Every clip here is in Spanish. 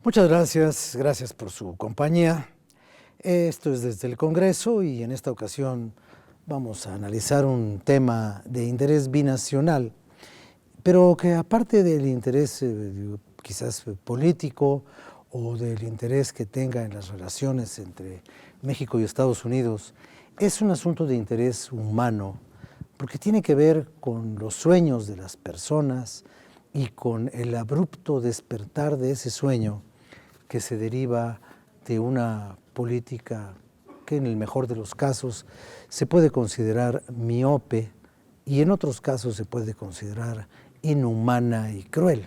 Muchas gracias, gracias por su compañía. Esto es desde el Congreso y en esta ocasión vamos a analizar un tema de interés binacional, pero que aparte del interés quizás político o del interés que tenga en las relaciones entre México y Estados Unidos, es un asunto de interés humano, porque tiene que ver con los sueños de las personas y con el abrupto despertar de ese sueño que se deriva de una política que en el mejor de los casos se puede considerar miope y en otros casos se puede considerar inhumana y cruel.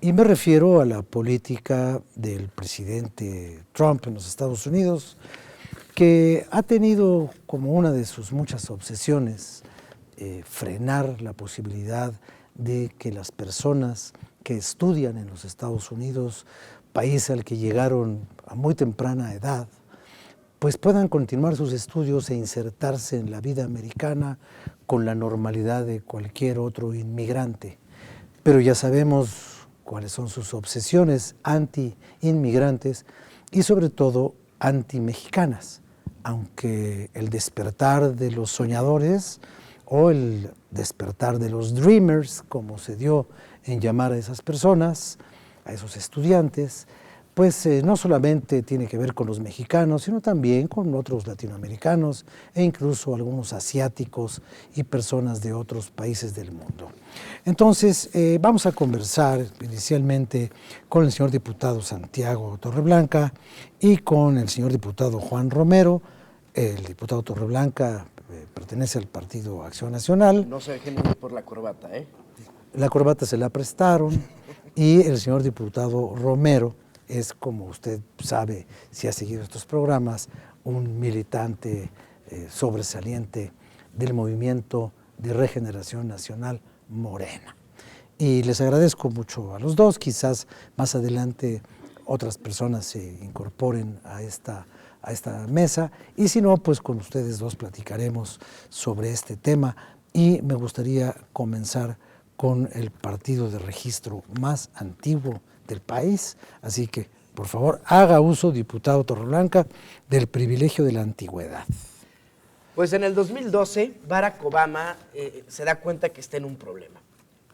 Y me refiero a la política del presidente Trump en los Estados Unidos, que ha tenido como una de sus muchas obsesiones frenar la posibilidad de que las personas que estudian en los Estados Unidos, país al que llegaron a muy temprana edad, pues puedan continuar sus estudios e insertarse en la vida americana con la normalidad de cualquier otro inmigrante. Pero ya sabemos cuáles son sus obsesiones anti-inmigrantes y sobre todo anti-mexicanas, aunque el despertar de los soñadores o el despertar de los dreamers, como se dio en llamar a esas personas, a esos estudiantes, pues no solamente tiene que ver con los mexicanos, sino también con otros latinoamericanos e incluso algunos asiáticos y personas de otros países del mundo. Entonces, vamos a conversar inicialmente con el señor diputado Santiago Torreblanca y con el señor diputado Juan Romero. El diputado Torreblanca pertenece al Partido Acción Nacional. No se dejen ir por la corbata, ¿eh? La corbata se la prestaron y el señor diputado Romero es, como usted sabe, si ha seguido estos programas, un militante sobresaliente del Movimiento de Regeneración Nacional Morena. Y les agradezco mucho a los dos, quizás más adelante otras personas se incorporen a esta mesa, y si no, pues con ustedes dos platicaremos sobre este tema, y me gustaría comenzar con el partido de registro más antiguo del país, así que, por favor, haga uso, diputado Torreblanca, del privilegio de la antigüedad. Pues en el 2012, Barack Obama se da cuenta que está en un problema.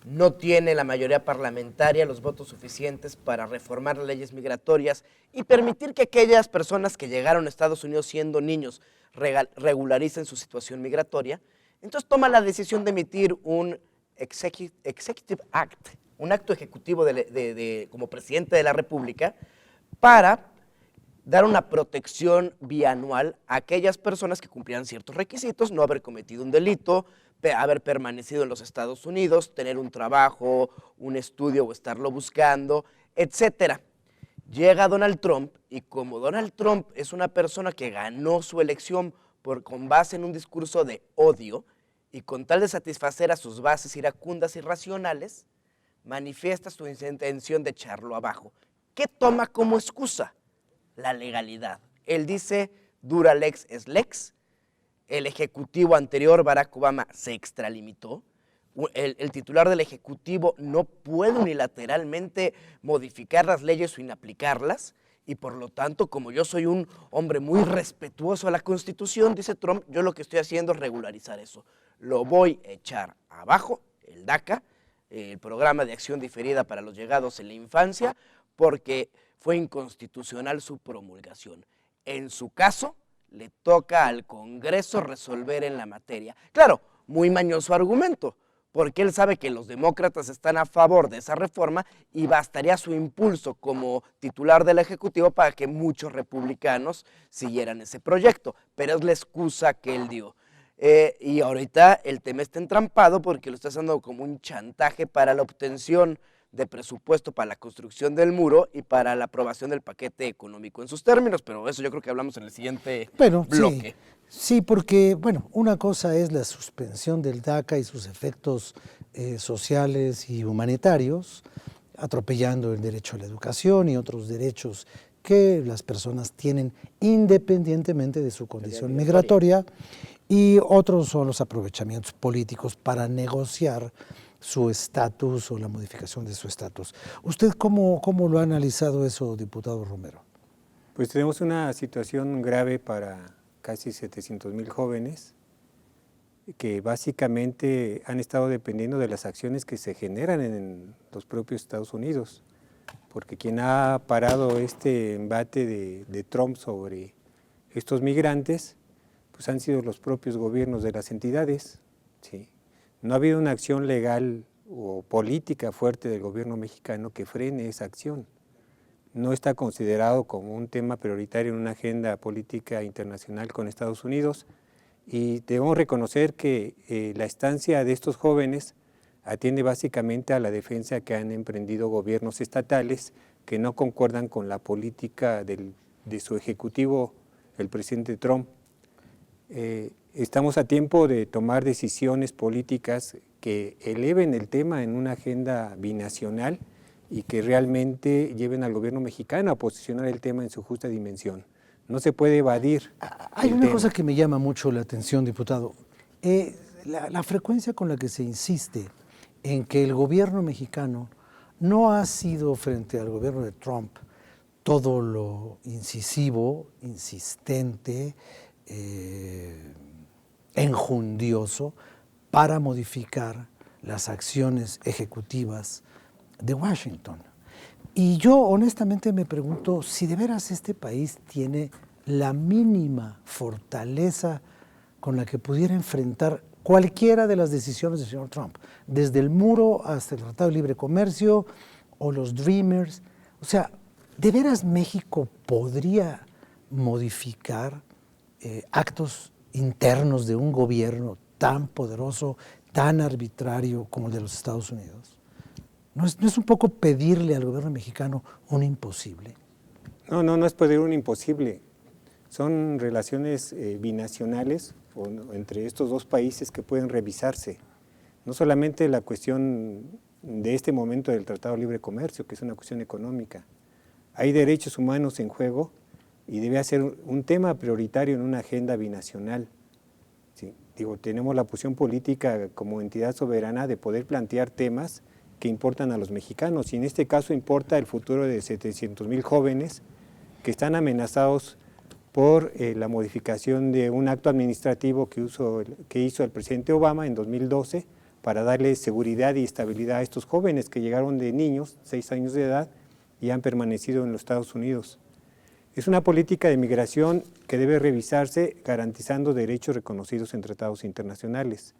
No tiene la mayoría parlamentaria los votos suficientes para reformar las leyes migratorias y permitir que aquellas personas que llegaron a Estados Unidos siendo niños regularicen su situación migratoria. Entonces toma la decisión de emitir un Executive Act, un acto ejecutivo como presidente de la República, para dar una protección bianual a aquellas personas que cumplieran ciertos requisitos: no haber cometido un delito, haber permanecido en los Estados Unidos, tener un trabajo, un estudio o estarlo buscando, etcétera. Llega Donald Trump, y como Donald Trump es una persona que ganó su elección con base en un discurso de odio, y con tal de satisfacer a sus bases iracundas y racionales, manifiesta su intención de echarlo abajo. ¿Qué toma como excusa? La legalidad. Él dice, dura lex es lex. El ejecutivo anterior, Barack Obama, se extralimitó. El titular del ejecutivo no puede unilateralmente modificar las leyes o inaplicarlas, y por lo tanto, como yo soy un hombre muy respetuoso a la Constitución, dice Trump, yo lo que estoy haciendo es regularizar eso. Lo voy a echar abajo, el DACA, el Programa de Acción Diferida para los Llegados en la Infancia, porque fue inconstitucional su promulgación. En su caso, le toca al Congreso resolver en la materia. Claro, muy mañoso argumento, porque él sabe que los demócratas están a favor de esa reforma y bastaría su impulso como titular del Ejecutivo para que muchos republicanos siguieran ese proyecto, pero es la excusa que él dio. Y ahorita el tema está entrampado porque lo está haciendo como un chantaje para la obtención de presupuesto para la construcción del muro y para la aprobación del paquete económico en sus términos, pero eso yo creo que hablamos en el siguiente bloque. Sí, porque, bueno, una cosa es la suspensión del DACA y sus efectos sociales y humanitarios, atropellando el derecho a la educación y otros derechos que las personas tienen independientemente de su condición migratoria, y otros son los aprovechamientos políticos para negociar su estatus o la modificación de su estatus. ¿Usted cómo lo ha analizado eso, diputado Romero? Pues tenemos una situación grave para casi 700,000 jóvenes que básicamente han estado dependiendo de las acciones que se generan en los propios Estados Unidos, porque quien ha parado este embate de Trump sobre estos migrantes, pues han sido los propios gobiernos de las entidades, ¿sí? No ha habido una acción legal o política fuerte del gobierno mexicano que frene esa acción. No está considerado como un tema prioritario en una agenda política internacional con Estados Unidos, y debemos reconocer que la estancia de estos jóvenes atiende básicamente a la defensa que han emprendido gobiernos estatales que no concuerdan con la política de su ejecutivo, el presidente Trump. Estamos a tiempo de tomar decisiones políticas que eleven el tema en una agenda binacional y que realmente lleven al gobierno mexicano a posicionar el tema en su justa dimensión. No se puede evadir. Hay una cosa que me llama mucho la atención, diputado. La frecuencia con la que se insiste en que el gobierno mexicano no ha sido frente al gobierno de Trump todo lo incisivo, insistente, enjundioso para modificar las acciones ejecutivas de Washington. Y yo honestamente me pregunto si de veras este país tiene la mínima fortaleza con la que pudiera enfrentar cualquiera de las decisiones del señor Trump, desde el muro hasta el Tratado de Libre Comercio o los Dreamers. O sea, ¿de veras México podría modificar actos internos de un gobierno tan poderoso, tan arbitrario como el de los Estados Unidos? ¿No es un poco pedirle al gobierno mexicano un imposible? No es pedir un imposible. Son relaciones binacionales entre estos dos países que pueden revisarse. No solamente la cuestión de este momento del Tratado de Libre Comercio, que es una cuestión económica. Hay derechos humanos en juego y debe ser un tema prioritario en una agenda binacional. Sí, tenemos la posición política como entidad soberana de poder plantear temas que importan a los mexicanos, y en este caso importa el futuro de 700,000 jóvenes que están amenazados por la modificación de un acto administrativo que hizo el presidente Obama en 2012 para darle seguridad y estabilidad a estos jóvenes que llegaron de niños, 6 años de edad, y han permanecido en los Estados Unidos. Es una política de migración que debe revisarse garantizando derechos reconocidos en tratados internacionales.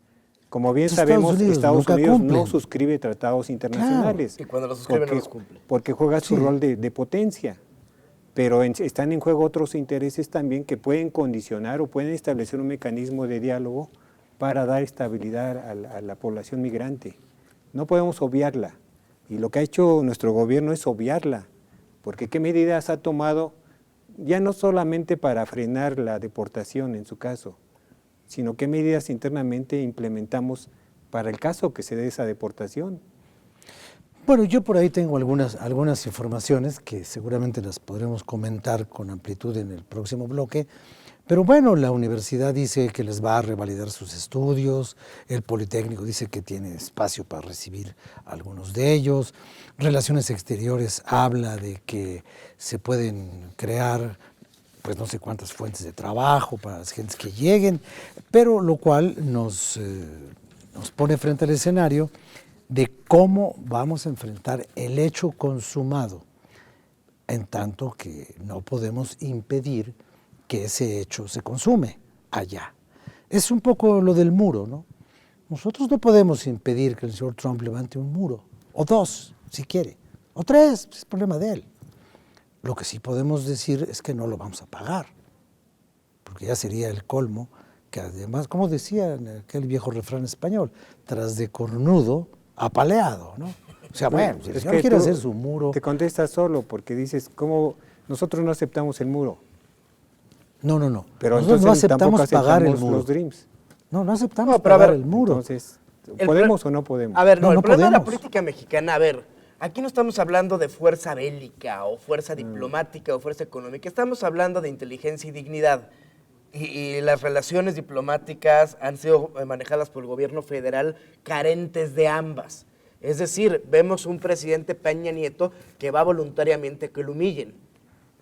Como bien sabemos, Estados Unidos no suscribe tratados internacionales. Claro. Y cuando los suscribe no los cumple. Porque juega su rol de potencia. Pero están en juego otros intereses también que pueden condicionar o pueden establecer un mecanismo de diálogo para dar estabilidad a la población migrante. No podemos obviarla. Y lo que ha hecho nuestro gobierno es obviarla. Porque ¿qué medidas ha tomado? Ya no solamente para frenar la deportación en su caso, sino qué medidas internamente implementamos para el caso que se dé esa deportación. Bueno, yo por ahí tengo algunas informaciones que seguramente las podremos comentar con amplitud en el próximo bloque, pero bueno, la universidad dice que les va a revalidar sus estudios, el Politécnico dice que tiene espacio para recibir algunos de ellos, Relaciones Exteriores habla de que se pueden crear pues no sé cuántas fuentes de trabajo para las gentes que lleguen, pero lo cual nos pone frente al escenario de cómo vamos a enfrentar el hecho consumado, en tanto que no podemos impedir que ese hecho se consume allá. Es un poco lo del muro, ¿no? Nosotros no podemos impedir que el señor Trump levante un muro, o 2, si quiere, o 3, es problema de él. Lo que sí podemos decir es que no lo vamos a pagar, porque ya sería el colmo, que además, como decía en aquel viejo refrán español, tras de cornudo, apaleado, ¿no? O sea, bueno, si el señor quiere hacer su muro... Te contestas solo porque dices, ¿cómo nosotros no aceptamos el muro? No. Pero nosotros no aceptamos pagar el muro. Los Dreams. No aceptamos pagar el muro. Entonces, ¿podemos o no podemos? A ver, el problema podemos. de la política mexicana, aquí no estamos hablando de fuerza bélica o fuerza diplomática o fuerza económica, estamos hablando de inteligencia y dignidad. y las relaciones diplomáticas han sido manejadas por el gobierno federal carentes de ambas. Es decir, vemos un presidente Peña Nieto que va voluntariamente a que lo humillen,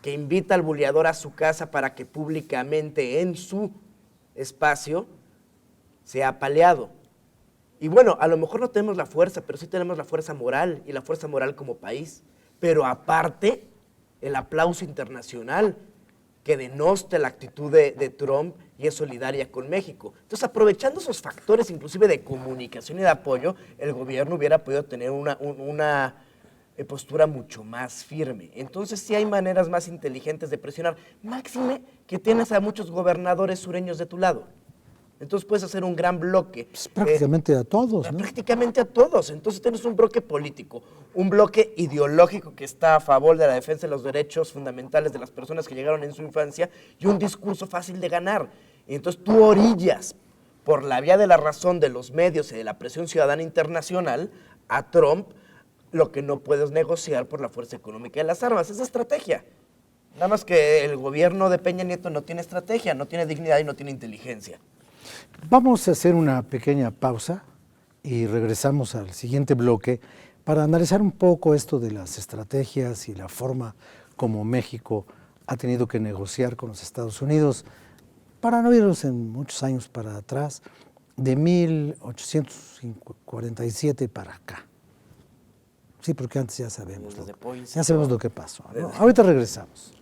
que invita al buleador a su casa para que públicamente en su espacio sea apaleado. Y bueno, a lo mejor no tenemos la fuerza, pero sí tenemos la fuerza moral y la fuerza moral como país. Pero aparte, el aplauso internacional que denoste la actitud de Trump y es solidaria con México. Entonces, aprovechando esos factores inclusive de comunicación y de apoyo, el gobierno hubiera podido tener una postura mucho más firme. Entonces, sí hay maneras más inteligentes de presionar. Máxime que tienes a muchos gobernadores sureños de tu lado. Entonces puedes hacer un gran bloque. Pues prácticamente a todos, ¿no? Prácticamente a todos. Entonces tienes un bloque político, un bloque ideológico que está a favor de la defensa de los derechos fundamentales de las personas que llegaron en su infancia y un discurso fácil de ganar. Y entonces tú orillas, por la vía de la razón de los medios y de la presión ciudadana internacional, a Trump lo que no puedes negociar por la fuerza económica de las armas. Es estrategia. Nada más que el gobierno de Peña Nieto no tiene estrategia, no tiene dignidad y no tiene inteligencia. Vamos a hacer una pequeña pausa y regresamos al siguiente bloque para analizar un poco esto de las estrategias y la forma como México ha tenido que negociar con los Estados Unidos, para no irnos en muchos años para atrás, de 1847 para acá. Sí, porque antes ya sabemos lo que pasó, ¿no? Ahorita regresamos.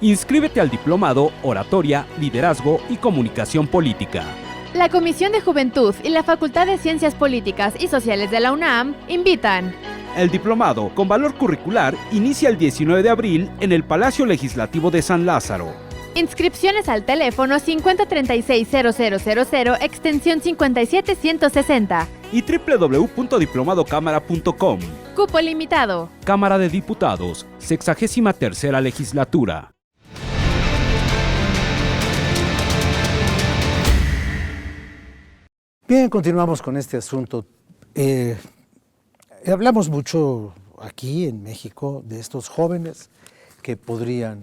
Inscríbete al diplomado Oratoria, Liderazgo y Comunicación Política. La Comisión de Juventud y la Facultad de Ciencias Políticas y Sociales de la UNAM invitan. El diplomado, con valor curricular, inicia el 19 de abril en el Palacio Legislativo de San Lázaro. Inscripciones al teléfono 5036-0000, extensión 57160. Y www.diplomadocámara.com. Cupo limitado. Cámara de Diputados, 63ª Legislatura. Bien, continuamos con este asunto. Hablamos mucho aquí en México de estos jóvenes que podrían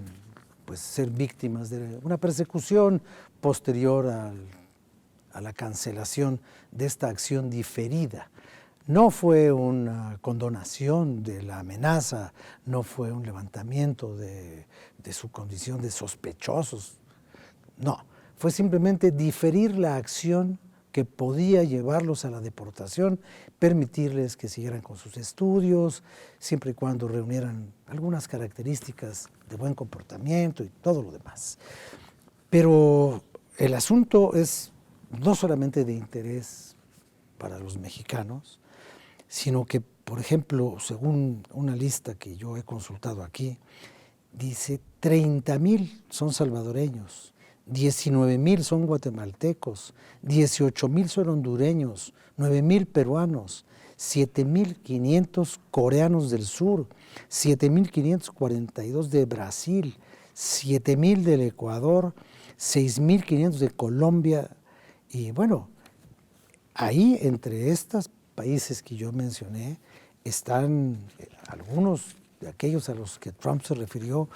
ser víctimas de una persecución posterior a la cancelación de esta acción diferida. No fue una condonación de la amenaza, no fue un levantamiento de su condición de sospechosos, no, fue simplemente diferir la acción que podía llevarlos a la deportación, permitirles que siguieran con sus estudios, siempre y cuando reunieran algunas características de buen comportamiento y todo lo demás. Pero el asunto es no solamente de interés para los mexicanos, sino que, por ejemplo, según una lista que yo he consultado aquí, dice 30,000 son salvadoreños, 19,000 son guatemaltecos, 18,000 son hondureños, 9,000 peruanos, 7,500 coreanos del sur, 7,542 de Brasil, 7,000 del Ecuador, 6,500 de Colombia. Y bueno, ahí entre estos países que yo mencioné están algunos de aquellos a los que Trump se refirió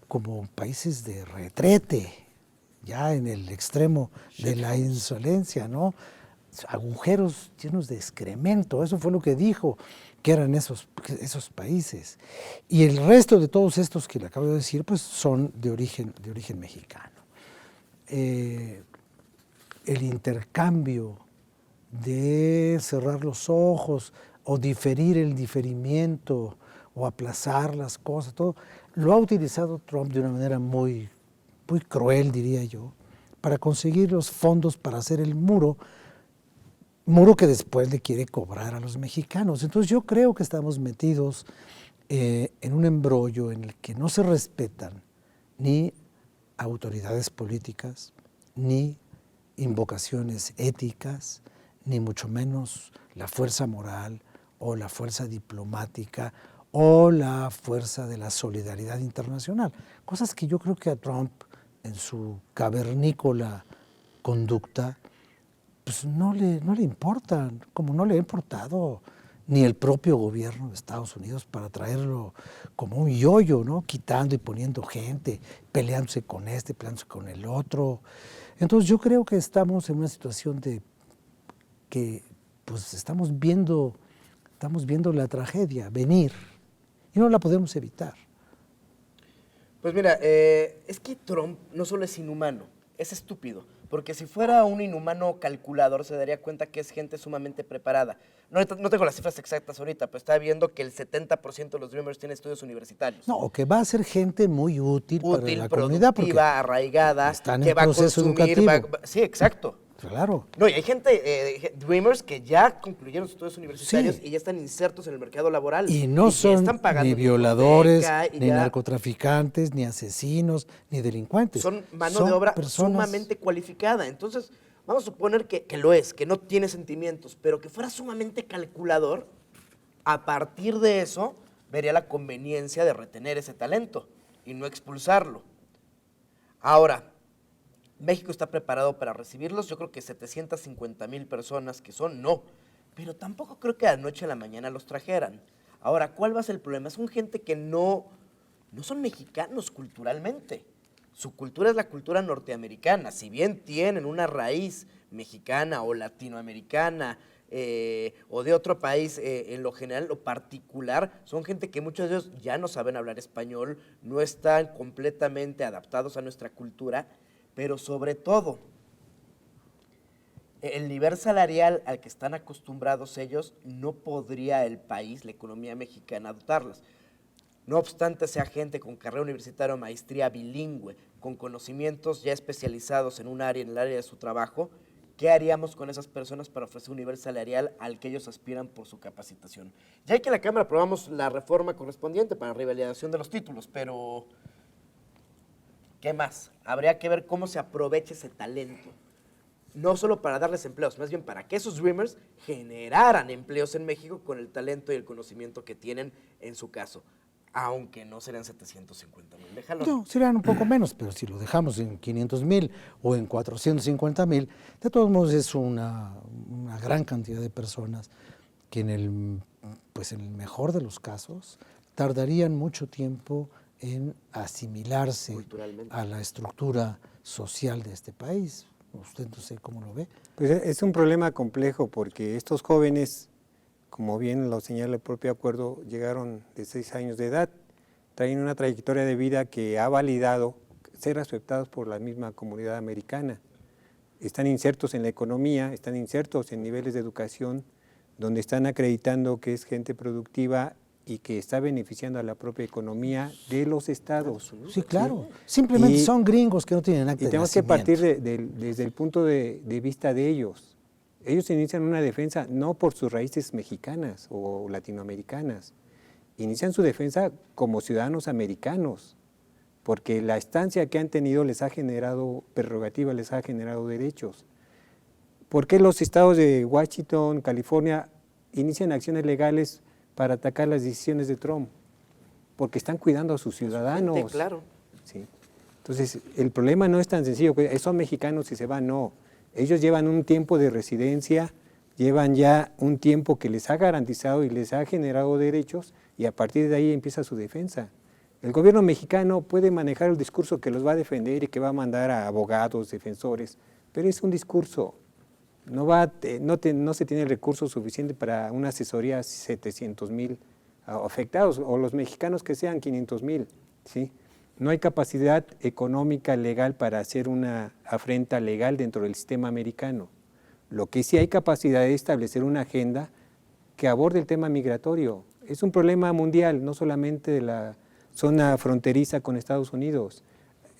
como países de retrete, ya en el extremo de la insolencia, ¿no? Agujeros llenos de excremento, eso fue lo que dijo, que eran esos países. Y el resto de todos estos que le acabo de decir, pues son de origen mexicano. El intercambio de cerrar los ojos o diferir el diferimiento o aplazar las cosas, todo, lo ha utilizado Trump de una manera muy cruel, diría yo, para conseguir los fondos para hacer el muro que después le quiere cobrar a los mexicanos. Entonces yo creo que estamos metidos en un embrollo en el que no se respetan ni autoridades políticas, ni invocaciones éticas, ni mucho menos la fuerza moral o la fuerza diplomática o la fuerza de la solidaridad internacional. Cosas que yo creo que a Trump, en su cavernícola conducta, pues no le importan, como no le ha importado ni el propio gobierno de Estados Unidos para traerlo como un yoyo, ¿no? Quitando y poniendo gente, peleándose con este, peleándose con el otro. Entonces yo creo que estamos en una situación de que pues estamos viendo la tragedia venir y no la podemos evitar. Pues mira, es que Trump no solo es inhumano, es estúpido. Porque si fuera un inhumano calculador, se daría cuenta que es gente sumamente preparada. No tengo las cifras exactas ahorita, pero estaba viendo que el 70% de los Dreamers tienen estudios universitarios. No, o que va a ser gente muy útil para la comunidad. Productiva, arraigada, están que en va a proceso consumir. educativo. Sí, exacto. Claro. No, y hay gente, Dreamers, que ya concluyeron sus estudios universitarios Sí. y ya están insertos en el mercado laboral. Y no ya son están pagando ni violadores, hipoteca y ni ya narcotraficantes, ni asesinos, ni delincuentes. son mano de obra personas sumamente cualificada. Entonces, vamos a suponer que lo es, que no tiene sentimientos, pero que fuera sumamente calculador, a partir de eso vería la conveniencia de retener ese talento y no expulsarlo. Ahora, ¿México está preparado para recibirlos? Yo creo que 750,000 personas que son, no. Pero tampoco creo que de la noche a la mañana los trajeran. Ahora, ¿cuál va a ser el problema? Son gente que no son mexicanos culturalmente. Su cultura es la cultura norteamericana. Si bien tienen una raíz mexicana o latinoamericana o de otro país, en lo general, lo particular, son gente que muchos de ellos ya no saben hablar español, no están completamente adaptados a nuestra cultura, pero sobre todo, el nivel salarial al que están acostumbrados ellos, no podría el país, la economía mexicana, dotarlas. No obstante, sea gente con carrera universitaria o maestría bilingüe, con conocimientos ya especializados en un área, en el área de su trabajo, ¿qué haríamos con esas personas para ofrecer un nivel salarial al que ellos aspiran por su capacitación? Ya hay que en la Cámara aprobamos la reforma correspondiente para la revalidación de los títulos, pero ¿qué más? Habría que ver cómo se aprovecha ese talento. No solo para darles empleos, más bien para que esos Dreamers generaran empleos en México con el talento y el conocimiento que tienen en su caso. Aunque no serán 750,000. Déjalo. no, serían un poco menos, pero si lo dejamos en 500,000 o en 450,000, de todos modos es una gran cantidad de personas que en el mejor de los casos tardarían mucho tiempo en asimilarse a la estructura social de este país. Usted no sé cómo lo ve. Pues es un problema complejo porque estos jóvenes, como bien lo señala el propio acuerdo, llegaron de 6 años de edad, traen una trayectoria de vida que ha validado ser aceptados por la misma comunidad americana. Están insertos en la economía, están insertos en niveles de educación, donde están acreditando que es gente productiva y que está beneficiando a la propia economía de los estados. Sí, claro. Simplemente son gringos que no tienen acta de tenemos que nacimiento. partir desde el punto de vista de ellos. Ellos inician una defensa no por sus raíces mexicanas o latinoamericanas, inician su defensa como ciudadanos americanos, porque la estancia que han tenido les ha generado prerrogativas, les ha generado derechos. ¿Por qué los estados de Washington, California, inician acciones legales para atacar las decisiones de Trump? Porque están cuidando a sus ciudadanos. Gente, claro. Sí. Entonces, el problema no es tan sencillo, son mexicanos y se van, no. Ellos llevan un tiempo de residencia, llevan ya un tiempo que les ha garantizado y les ha generado derechos, y a partir de ahí empieza su defensa. El gobierno mexicano puede manejar el discurso que los va a defender y que va a mandar a abogados, defensores, pero es un discurso. No se tiene el recurso suficiente para una asesoría a 700,000 afectados, o los mexicanos que sean 500,000, ¿sí? No hay capacidad económica legal para hacer una afrenta legal dentro del sistema americano. Lo que sí hay capacidad es establecer una agenda que aborde el tema migratorio. Es un problema mundial, no solamente de la zona fronteriza con Estados Unidos.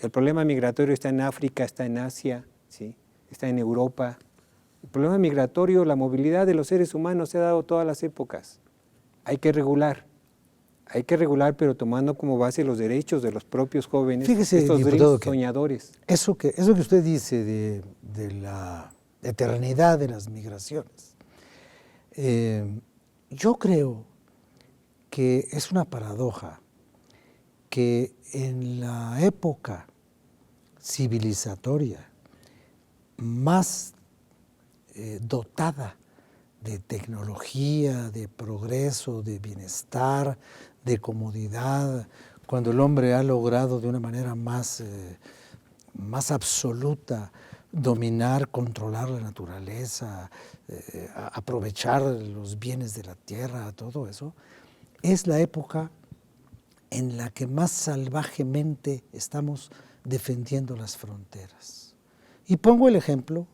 El problema migratorio está en África, está en Asia, ¿sí? Está en Europa. El problema migratorio, la movilidad de los seres humanos se ha dado todas las épocas. Hay que regular, pero tomando como base los derechos de los propios jóvenes, Fíjese, estos diputado, soñadores. Eso que usted dice de la eternidad de las migraciones, yo creo que es una paradoja que en la época civilizatoria más dotada de tecnología, de progreso, de bienestar, de comodidad, cuando el hombre ha logrado de una manera más absoluta dominar, controlar la naturaleza, aprovechar los bienes de la tierra, todo eso, es la época en la que más salvajemente estamos defendiendo las fronteras. Y pongo el ejemplo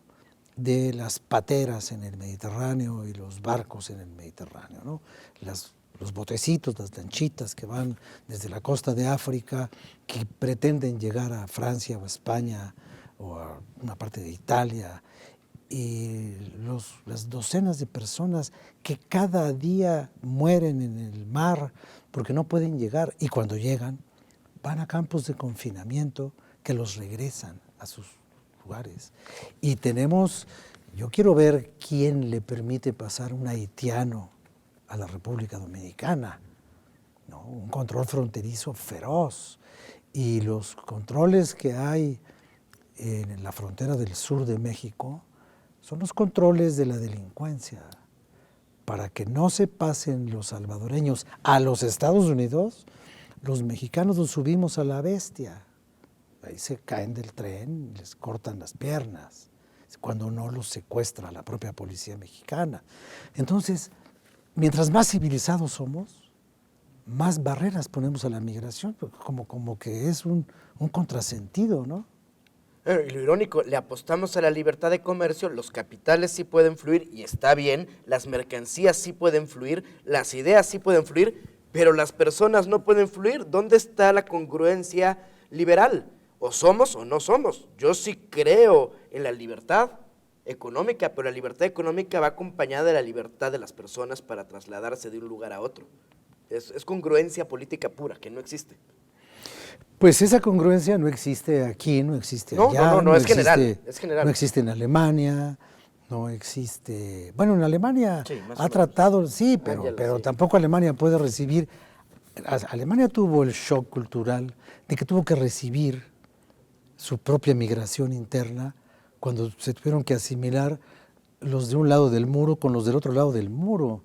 de las pateras en el Mediterráneo y los barcos en el Mediterráneo, ¿no? Los botecitos, las lanchitas que van desde la costa de África, que pretenden llegar a Francia o a España o a una parte de Italia, y las docenas de personas que cada día mueren en el mar porque no pueden llegar, y cuando llegan van a campos de confinamiento que los regresan a sus lugares. Y yo quiero ver quién le permite pasar un haitiano a la República Dominicana, ¿no? Un control fronterizo feroz, y los controles que hay en la frontera del sur de México son los controles de la delincuencia. Para que no se pasen los salvadoreños a los Estados Unidos, los mexicanos nos subimos a la bestia. Ahí se caen del tren, les cortan las piernas, cuando no los secuestra la propia policía mexicana. Entonces, mientras más civilizados somos, más barreras ponemos a la migración, como que es un contrasentido, ¿no? Y lo irónico, le apostamos a la libertad de comercio, los capitales sí pueden fluir y está bien, las mercancías sí pueden fluir, las ideas sí pueden fluir, pero las personas no pueden fluir. ¿Dónde está la congruencia liberal? O somos o no somos. Yo sí creo en la libertad económica, pero la libertad económica va acompañada de la libertad de las personas para trasladarse de un lugar a otro. Es congruencia política pura, que no existe. Pues esa congruencia no existe aquí, no existe allá. No, es general, es general. No existe en Alemania, no existe... Bueno, en Alemania sí, ha tratado, sí, pero sí. tampoco Alemania puede recibir... Alemania tuvo el shock cultural de que tuvo que recibir su propia migración interna cuando se tuvieron que asimilar los de un lado del muro con los del otro lado del muro.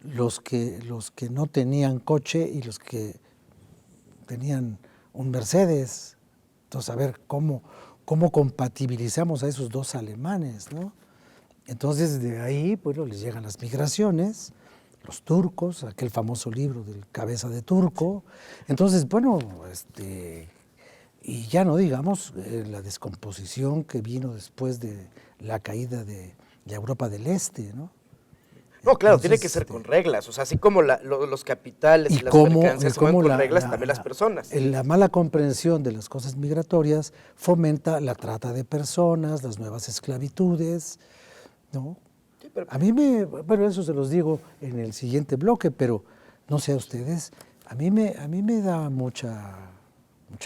Los que no tenían coche y los que tenían un Mercedes. Entonces, a ver cómo compatibilizamos a esos dos alemanes, ¿no? Entonces, de ahí, bueno, les llegan las migraciones, los turcos, aquel famoso libro del Cabeza de Turco. Entonces, bueno, y ya no digamos la descomposición que vino después de la caída de la Europa del Este, ¿no? No, claro, entonces, tiene que ser con reglas, o sea, así como los capitales y las mercancías se mueven con reglas, también las personas. La mala comprensión de las cosas migratorias fomenta la trata de personas, las nuevas esclavitudes, ¿no? Sí, pero... bueno, eso se los digo en el siguiente bloque, pero no sé a ustedes, a mí me da mucha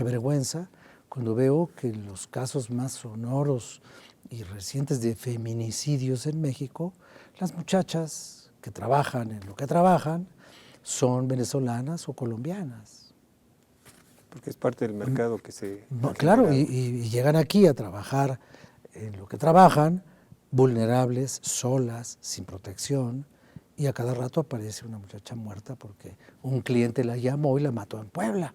vergüenza cuando veo que los casos más sonoros y recientes de feminicidios en México, las muchachas que trabajan en lo que trabajan son venezolanas o colombianas. Porque es parte del mercado que se... Claro, y llegan aquí a trabajar en lo que trabajan, vulnerables, solas, sin protección, y a cada rato aparece una muchacha muerta porque un cliente la llamó y la mató en Puebla.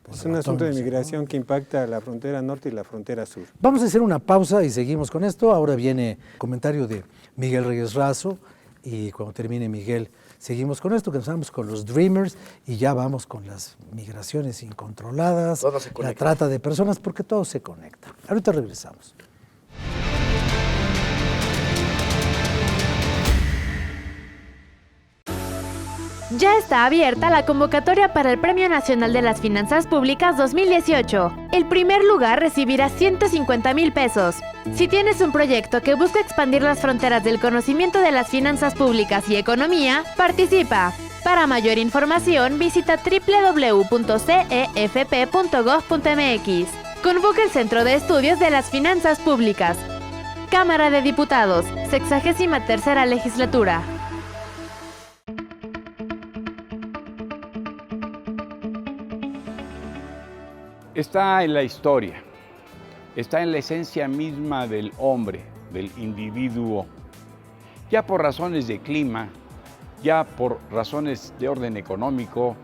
Es un asunto de migración que impacta la frontera norte y la frontera sur. Vamos a hacer una pausa y seguimos con esto. Ahora viene el comentario de Miguel Reyes Razo, y cuando termine Miguel, seguimos con esto, que empezamos con los Dreamers y ya vamos con las migraciones incontroladas, la trata de personas, porque todo se conecta. Ahorita regresamos. Ya está abierta la convocatoria para el Premio Nacional de las Finanzas Públicas 2018. El primer lugar recibirá 150,000 pesos. Si tienes un proyecto que busca expandir las fronteras del conocimiento de las finanzas públicas y economía, participa. Para mayor información, visita www.cefp.gov.mx. Convoca el Centro de Estudios de las Finanzas Públicas. Cámara de Diputados, 63ª Legislatura. Está en la historia, está en la esencia misma del hombre, del individuo. ya por razones de clima, ya por razones de orden económico,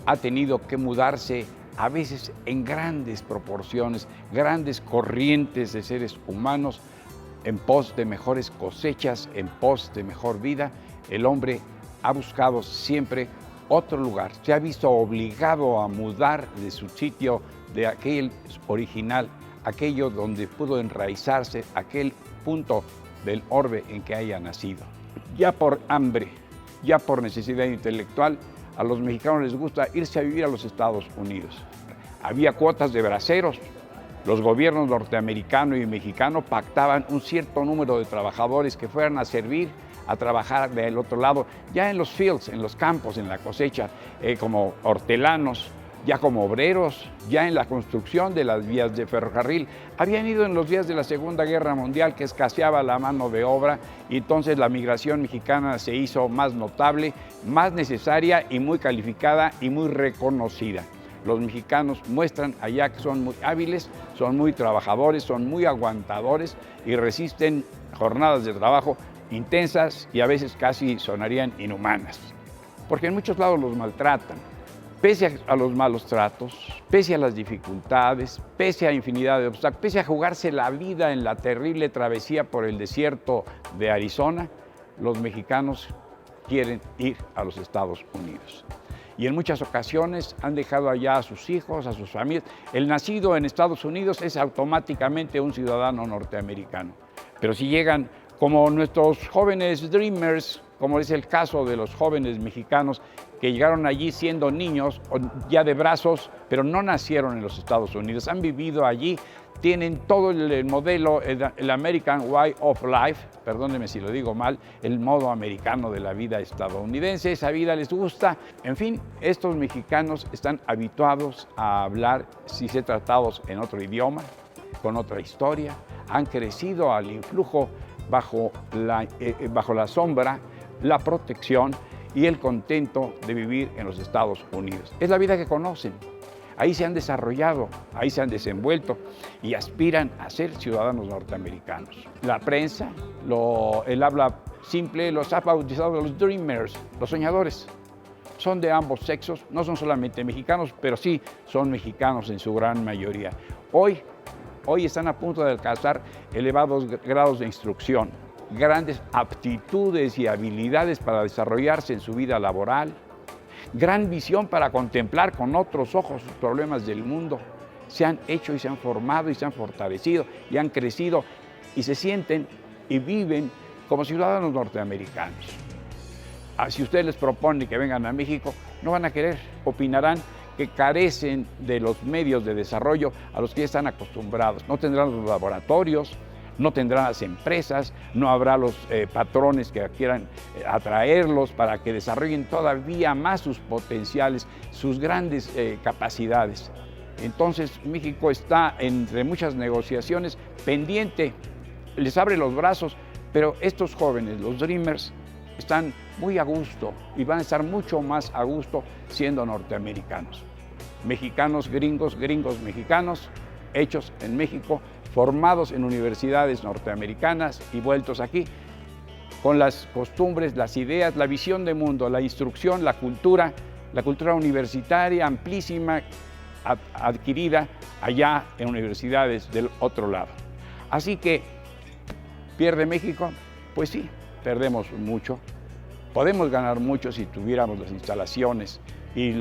ha tenido que mudarse a veces en grandes proporciones, grandes corrientes de seres humanos, en pos de mejores cosechas, en pos de mejor vida. El hombre ha buscado siempre otro lugar, se ha visto obligado a mudar de su sitio, de aquel original, aquello donde pudo enraizarse, aquel punto del orbe en que haya nacido. Ya por hambre, ya por necesidad intelectual, a los mexicanos les gusta irse a vivir a los Estados Unidos. Había cuotas de braceros. Los gobiernos norteamericano y mexicano pactaban un cierto número de trabajadores que fueran a servir, a trabajar del otro lado, ya en los fields, en los campos, en la cosecha, como hortelanos, ya como obreros, ya en la construcción de las vías de ferrocarril. Habían ido en los días de la Segunda Guerra Mundial, que escaseaba la mano de obra, y entonces la migración mexicana se hizo más notable, más necesaria y muy calificada y muy reconocida. Los mexicanos muestran allá que son muy hábiles, son muy trabajadores, son muy aguantadores y resisten jornadas de trabajo intensas y a veces casi sonarían inhumanas, porque en muchos lados los maltratan. Pese a los malos tratos, pese a las dificultades, pese a infinidad de obstáculos, pese a jugarse la vida en la terrible travesía por el desierto de Arizona, los mexicanos quieren ir a los Estados Unidos. Y en muchas ocasiones han dejado allá a sus hijos, a sus familias. El nacido en Estados Unidos es automáticamente un ciudadano norteamericano. Pero si llegan como nuestros jóvenes dreamers, como es el caso de los jóvenes mexicanos que llegaron allí siendo niños, ya de brazos, pero no nacieron en los Estados Unidos, han vivido allí, tienen todo el modelo, el American Way of Life, perdónenme si lo digo mal, el modo americano de la vida estadounidense, esa vida les gusta. En fin, estos mexicanos están habituados a hablar, si se tratados en otro idioma, con otra historia, han crecido al influjo bajo la sombra, la protección y el contento de vivir en los Estados Unidos. Es la vida que conocen. Ahí se han desarrollado, ahí se han desenvuelto y aspiran a ser ciudadanos norteamericanos. La prensa, el habla simple, los ha bautizado los dreamers, los soñadores. Son de ambos sexos, no son solamente mexicanos, pero sí son mexicanos en su gran mayoría. Hoy están a punto de alcanzar elevados grados de instrucción, grandes aptitudes y habilidades para desarrollarse en su vida laboral, gran visión para contemplar con otros ojos los problemas del mundo. Se han hecho y se han formado y se han fortalecido y han crecido y se sienten y viven como ciudadanos norteamericanos. Si usted les propone que vengan a México, no van a querer, opinarán que carecen de los medios de desarrollo a los que ya están acostumbrados. No tendrán los laboratorios, no tendrán las empresas, no habrá los patrones que quieran atraerlos para que desarrollen todavía más sus potenciales, sus grandes capacidades. Entonces México está entre muchas negociaciones pendiente, les abre los brazos, pero estos jóvenes, los dreamers, están muy a gusto y van a estar mucho más a gusto siendo norteamericanos. Mexicanos gringos, gringos mexicanos, hechos en México, formados en universidades norteamericanas y vueltos aquí, con las costumbres, las ideas, la visión de mundo, la instrucción, la cultura universitaria amplísima, adquirida allá en universidades del otro lado. Así que, ¿pierde México? Pues sí, perdemos mucho. Podemos ganar mucho si tuviéramos las instalaciones y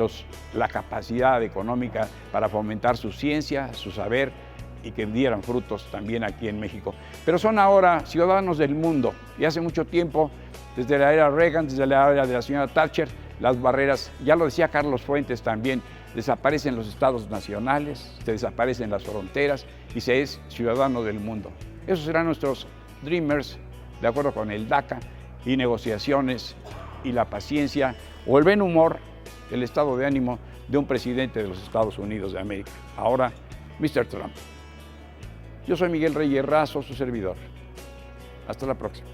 la capacidad económica para fomentar su ciencia, su saber y que dieran frutos también aquí en México. Pero son ahora ciudadanos del mundo y hace mucho tiempo, desde la era Reagan, desde la era de la señora Thatcher, las barreras, ya lo decía Carlos Fuentes también, desaparecen los estados nacionales, se desaparecen las fronteras y se es ciudadano del mundo. Esos serán nuestros dreamers, de acuerdo con el DACA, y negociaciones y la paciencia o el buen humor, el estado de ánimo de un presidente de los Estados Unidos de América. Ahora, Mr. Trump. Yo soy Miguel Reyes Razo, su servidor. Hasta la próxima.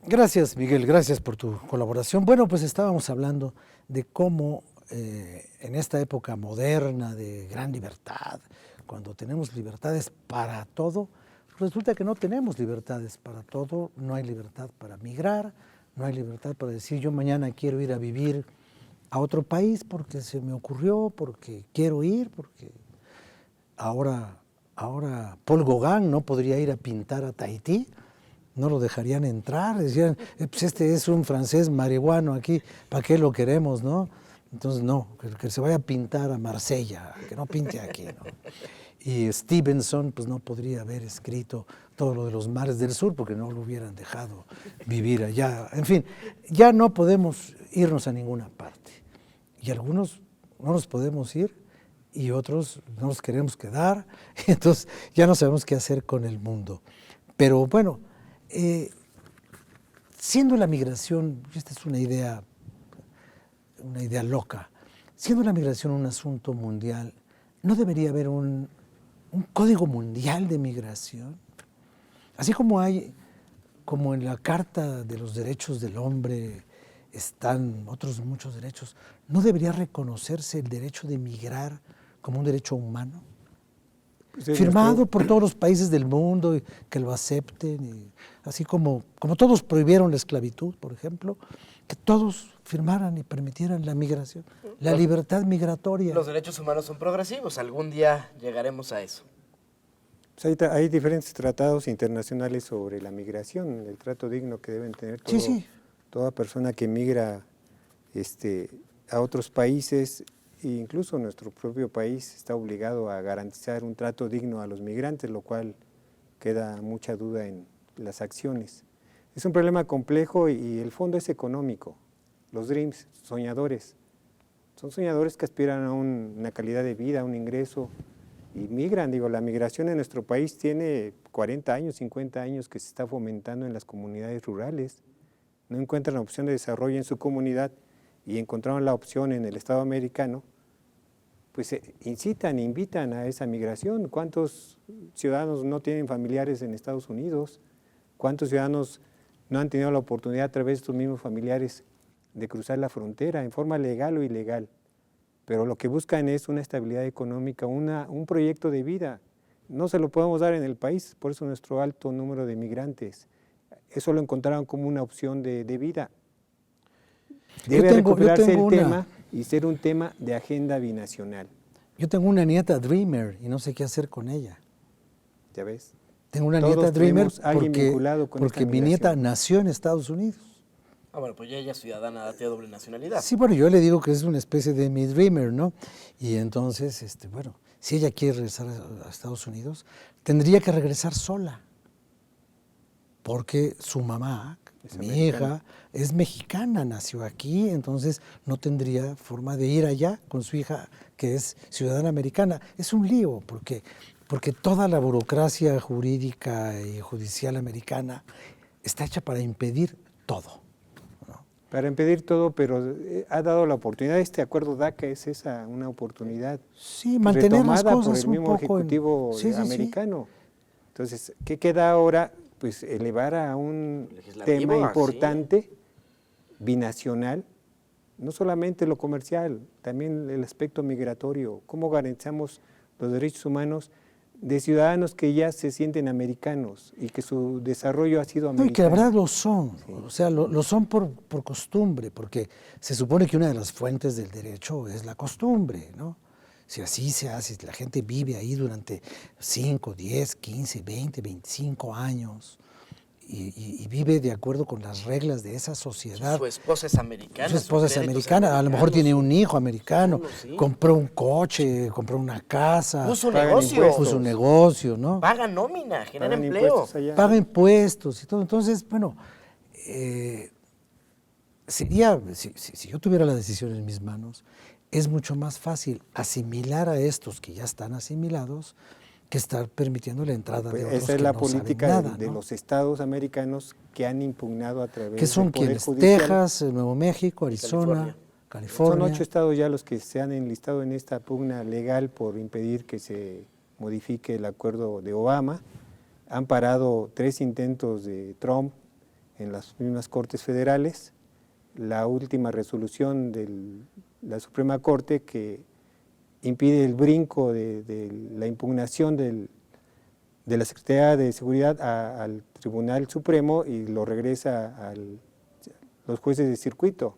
Gracias, Miguel, gracias por tu colaboración. Bueno, pues estábamos hablando de cómo en esta época moderna de gran libertad, cuando tenemos libertades para todo, resulta que no tenemos libertades para todo, no hay libertad para migrar, no hay libertad para decir yo mañana quiero ir a vivir a otro país porque se me ocurrió, porque quiero ir, porque ahora Paul Gauguin no podría ir a pintar a Tahití, no lo dejarían entrar, decían, pues este es un francés marihuano aquí, ¿para qué lo queremos, no? Entonces no, que se vaya a pintar a Marsella, que no pinte aquí, ¿no? Y Stevenson pues no podría haber escrito todo lo de los mares del sur porque no lo hubieran dejado vivir allá. En fin, ya no podemos irnos a ninguna parte. Y algunos no nos podemos ir y otros no nos queremos quedar. Entonces ya no sabemos qué hacer con el mundo. Pero bueno, siendo la migración, esta es una idea loca, siendo la migración un asunto mundial, ¿no debería haber un código mundial de migración? Así como en la Carta de los Derechos del Hombre están otros muchos derechos, ¿no debería reconocerse el derecho de migrar como un derecho humano? Sí, firmado por todos los países del mundo y que lo acepten, y así como todos prohibieron la esclavitud, por ejemplo, que todos firmaran y permitieran la migración, la libertad migratoria. Los derechos humanos son progresivos, algún día llegaremos a eso. Pues hay diferentes tratados internacionales sobre la migración, el trato digno que deben tener toda persona que migra a otros países. E incluso nuestro propio país está obligado a garantizar un trato digno a los migrantes, lo cual queda mucha duda en las acciones. Es un problema complejo y el fondo es económico. Los dreams, soñadores, son soñadores que aspiran a una calidad de vida, a un ingreso y migran. La migración en nuestro país tiene 40 años, 50 años que se está fomentando en las comunidades rurales. No encuentran opción de desarrollo en su comunidad y encontraron la opción en el Estado americano, pues invitan a esa migración. ¿Cuántos ciudadanos no tienen familiares en Estados Unidos? ¿Cuántos ciudadanos no han tenido la oportunidad a través de estos mismos familiares de cruzar la frontera en forma legal o ilegal? Pero lo que buscan es una estabilidad económica, un proyecto de vida. No se lo podemos dar en el país, por eso nuestro alto número de migrantes. Eso lo encontraron como una opción de vida. Debe recuperarse el tema y ser un tema de agenda binacional. Yo tengo una nieta dreamer y no sé qué hacer con ella. ¿Ya ves? Tengo una nieta dreamer porque mi nieta nació en Estados Unidos. Ah, bueno, pues ella es ciudadana, tiene doble nacionalidad. Sí, bueno, yo le digo que es una especie de mi dreamer, ¿no? Y entonces, bueno, si ella quiere regresar a Estados Unidos, tendría que regresar sola. Porque su mamá, mi hija, es mexicana, nació aquí, entonces no tendría forma de ir allá con su hija, que es ciudadana americana. Es un lío, porque toda la burocracia jurídica y judicial americana está hecha para impedir todo. Para impedir todo, pero ha dado la oportunidad. Este acuerdo DACA es una oportunidad mantener las cosas por el mismo ejecutivo americano. Entonces, ¿qué queda ahora? Pues elevar a un tema importante, binacional, no solamente lo comercial, también el aspecto migratorio. ¿Cómo garantizamos los derechos humanos de ciudadanos que ya se sienten americanos y que su desarrollo ha sido americano? No, y que la verdad lo son, o sea, lo son por costumbre, porque se supone que una de las fuentes del derecho es la costumbre, ¿no? Si así se hace, si la gente vive ahí durante 5, 10, 15, 20, 25 años y vive de acuerdo con las reglas de esa sociedad. Su esposa es americana. Su esposa es americana, a lo mejor tiene un hijo americano, compró un coche, compró una casa. Puso un negocio, ¿no? Paga nómina, genera empleo. Paga impuestos y todo. Entonces, bueno, sería, si yo tuviera la decisión en mis manos, es mucho más fácil asimilar a estos que ya están asimilados que estar permitiendo la entrada de otros esa es que la no política saben nada, de ¿no? los estados americanos que han impugnado a través que son del Poder quienes Judicial. Texas, Nuevo México, Arizona, California. Son 8 estados ya los que se han enlistado en esta pugna legal por impedir que se modifique el acuerdo de Obama. Han parado 3 intentos de Trump en las mismas cortes federales. La última resolución de la Suprema Corte que impide el brinco de la impugnación de la Secretaría de Seguridad al Tribunal Supremo y lo regresa a los jueces de circuito.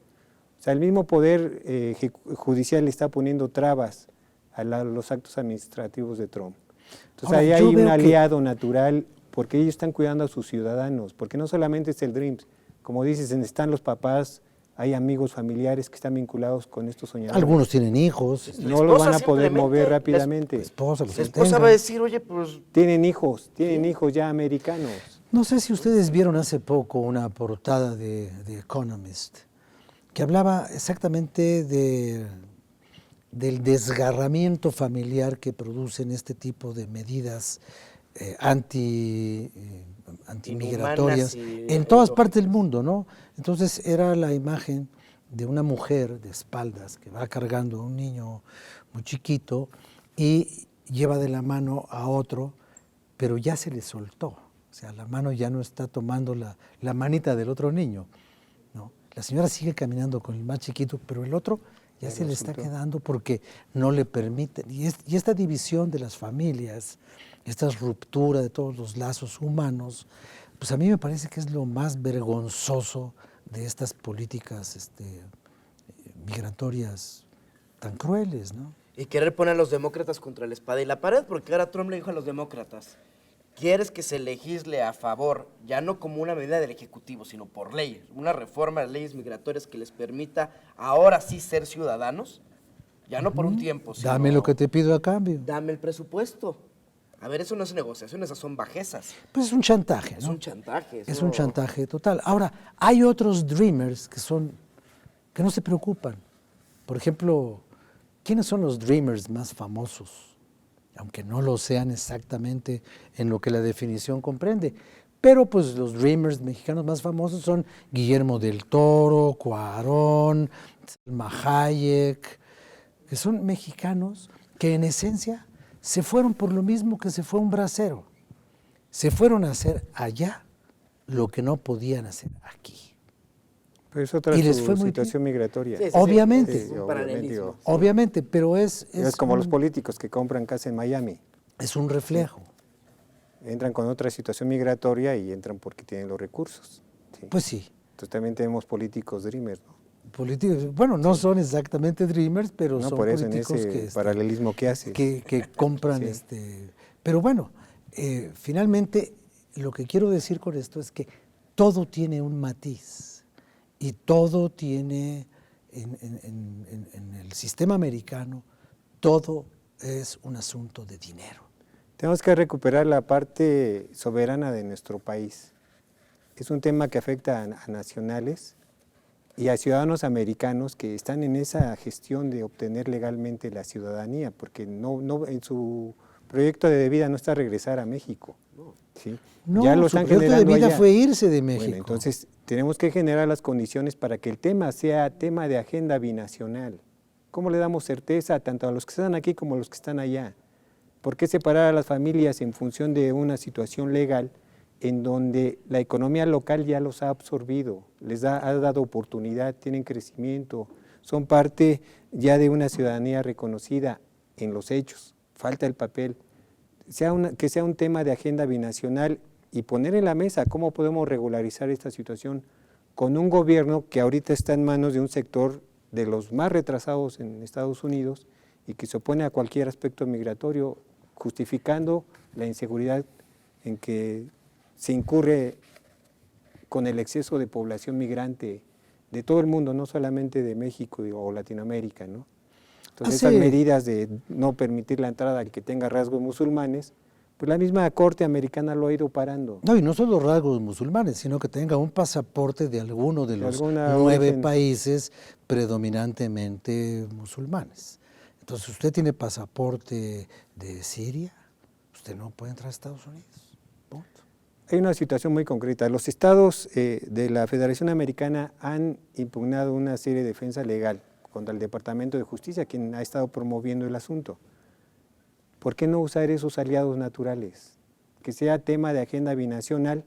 O sea, el mismo poder judicial le está poniendo trabas a los actos administrativos de Trump. Entonces Ahora, ahí yo hay un veo aliado natural, porque ellos están cuidando a sus ciudadanos, porque no solamente es el DREAMS, como dices, están los papás, hay amigos familiares que están vinculados con estos soñadores. Algunos tienen hijos, La No lo van a esposa poder simplemente, mover la rápidamente. esposa, los La que esposa tengan. va a decir, oye, pues Tienen hijos ya americanos. No sé si ustedes vieron hace poco una portada de The Economist que hablaba exactamente del desgarramiento familiar que producen este tipo de medidas antimigratorias Inhumanas y en todas ilógicas. partes del mundo, ¿no? Entonces era la imagen de una mujer de espaldas que va cargando a un niño muy chiquito y lleva de la mano a otro, pero ya se le soltó. O sea, la mano ya no está tomando la manita del otro niño, ¿no? La señora sigue caminando con el más chiquito, pero el otro ya se le está quedando porque no le permiten. Y esta división de las familias, esta ruptura de todos los lazos humanos, pues a mí me parece que es lo más vergonzoso de estas políticas migratorias tan crueles, ¿no? y querer poner a los demócratas contra la espada y la pared, porque ahora Trump le dijo a los demócratas, ¿quieres que se legisle a favor, ya no como una medida del Ejecutivo, sino por ley, una reforma de las leyes migratorias que les permita ahora sí ser ciudadanos? Ya no por un tiempo, sino Dame lo que te pido a cambio. dame el presupuesto. A ver, eso no es negociación, esas son bajezas. Pues es un chantaje, ¿no? Es un chantaje. Es eso- un chantaje total. Ahora, hay otros dreamers que no se preocupan. Por ejemplo, ¿quiénes son los dreamers más famosos? Aunque no lo sean exactamente en lo que la definición comprende. Pero pues los dreamers mexicanos más famosos son Guillermo del Toro, Cuarón, Salma Hayek, que son mexicanos que en esencia se fueron por lo mismo que se fue un bracero. Se fueron a hacer allá lo que no podían hacer aquí. Pero es otra Y les fue muy situación migratoria. Sí, sí, Obviamente. es un paralelismo. digo, Obviamente, pero es como los un- políticos que compran casa en Miami. es un reflejo. Entran con otra situación migratoria y entran porque tienen los recursos. ¿sí? Pues sí. Entonces también tenemos políticos dreamers, ¿no? Políticos, bueno, no son exactamente dreamers, pero No, son por eso en políticos ese que, paralelismo que hace. que compran Sí. Pero bueno, finalmente lo que quiero decir con esto es que todo tiene un matiz y todo tiene en el sistema americano, todo es un asunto de dinero. Tenemos que recuperar la parte soberana de nuestro país. Es un tema que afecta a nacionales y a ciudadanos americanos que están en esa gestión de obtener legalmente la ciudadanía, porque no en su proyecto de vida no está regresar a México. ¿sí? No, Ya lo su están proyecto de generando vida allá. fue irse de México. Bueno, entonces tenemos que generar las condiciones para que el tema sea tema de agenda binacional. ¿Cómo le damos certeza tanto a los que están aquí como a los que están allá? ¿Por qué separar a las familias en función de una situación legal en donde la economía local ya los ha absorbido, ha dado oportunidad, tienen crecimiento, son parte ya de una ciudadanía reconocida en los hechos? Falta el papel. Que sea un tema de agenda binacional y poner en la mesa cómo podemos regularizar esta situación con un gobierno que ahorita está en manos de un sector de los más retrasados en Estados Unidos y que se opone a cualquier aspecto migratorio, justificando la inseguridad en que se incurre con el exceso de población migrante de todo el mundo, no solamente de México o Latinoamérica, ¿no? Entonces esas medidas de no permitir la entrada al que tenga rasgos musulmanes, pues la misma Corte Americana lo ha ido parando. No, y no solo rasgos musulmanes, sino que tenga un pasaporte de alguno de los alguna 9 origen. países predominantemente musulmanes. Entonces, usted tiene pasaporte de Siria, usted no puede entrar a Estados Unidos. Punto. Hay una situación muy concreta. Los estados de la Federación Americana han impugnado una serie de defensa legal contra el Departamento de Justicia, quien ha estado promoviendo el asunto. ¿Por qué no usar esos aliados naturales? Que sea tema de agenda binacional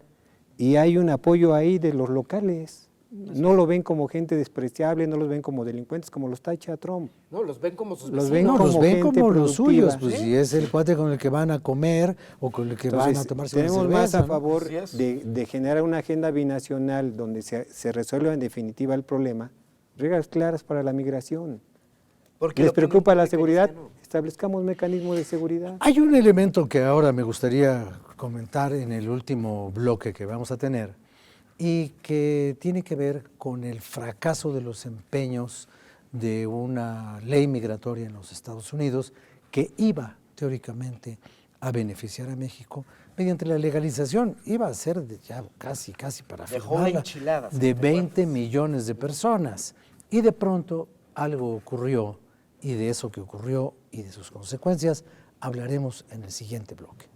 y hay un apoyo ahí de los locales. No lo ven como gente despreciable, no los ven como delincuentes, como los tacha Trump. No, los ven como sus Los vecinos. ven No, los como ven gente como los productiva. suyos, pues si es el cuate con el que van a comer o con el que van a Entonces, tomarse una tenemos cerveza, más a ¿no? favor Así es. de generar una agenda binacional donde se resuelva en definitiva el problema, reglas claras para la migración. Porque ¿Les la opinión preocupa la pública seguridad? dice que no. Establezcamos mecanismos de seguridad. Hay un elemento que ahora me gustaría comentar en el último bloque que vamos a tener y que tiene que ver con el fracaso de los empeños de una ley migratoria en los Estados Unidos que iba teóricamente a beneficiar a México mediante la legalización, iba a ser ya casi para Dejó firmarla, enchiladas, de ¿te 20 millones de personas. Y de pronto algo ocurrió, y de eso que ocurrió y de sus consecuencias hablaremos en el siguiente bloque.